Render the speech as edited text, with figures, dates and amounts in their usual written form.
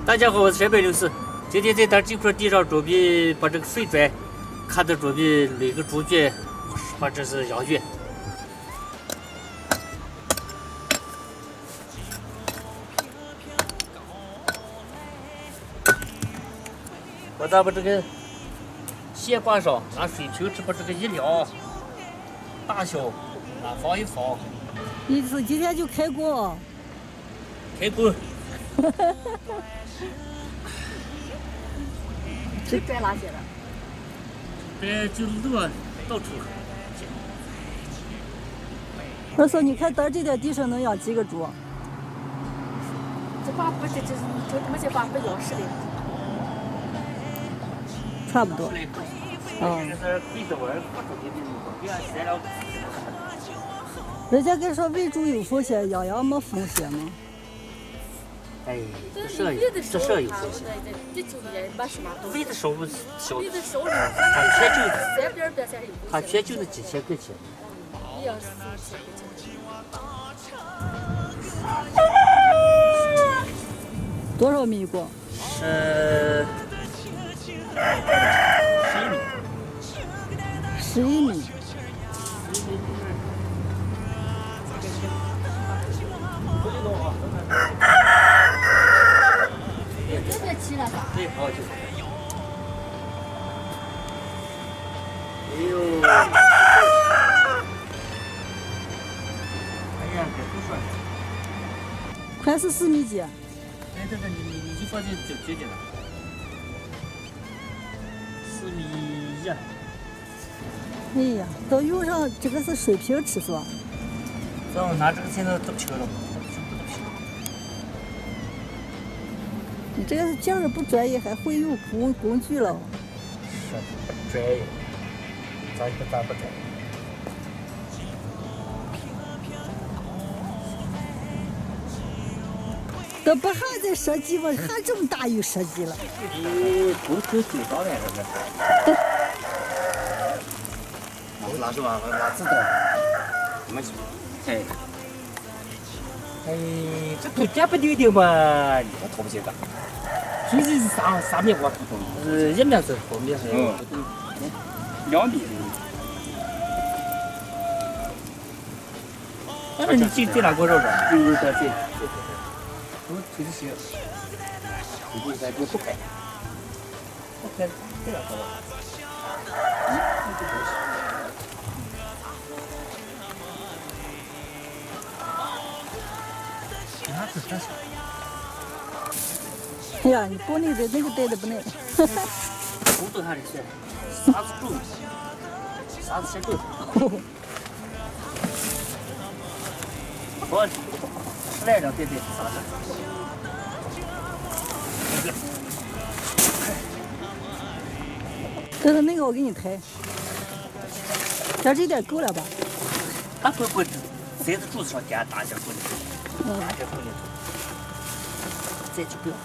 大家好，我是陕北刘四。今天在这块地上准备把这个废砖看着准备垒个猪圈，或者是羊圈。我再把这个线挂上，拿水瓶子把这个一量，大小拿放一放。你是今天就开工？开工。这拽哪些的？这就路到处。我说，你看咱这点地上能养几个猪？这把不这目前把不养实的。差不多。人家跟说喂猪有风险，养羊没风险吗？哎，这是有风险。喂的少不小，他全就那几千块钱。多少米一共？11米。对，好就。哎呦！哎呀，别胡说。宽是4米几？哎，这你就放进酒瓶里了。4米1。哎呀，都用上这个是水平尺寸。咱们拿这个现在都平了。你这个是匠人不专业，还会用工具了。是专业，咱不专业。都不还在设计吗？还这么大有设计了。你工头最上来了呢。拿什么？拿子弹。没事。哎。哎，这都见不溜的嘛，你这拖不起的。平时是3米高土头，1米是后面是2米。但是你进哪个绕着？就是在这。推着行。推着在这不开。不开，这样好吧？哎呀，你拨那个带的不耐。工作还是些啥子重，啥子先重。我10来张对啥子？等等那个我给你抬，这点够了吧？他不，在这柱子上点大些棍子，大些棍子，再就不要。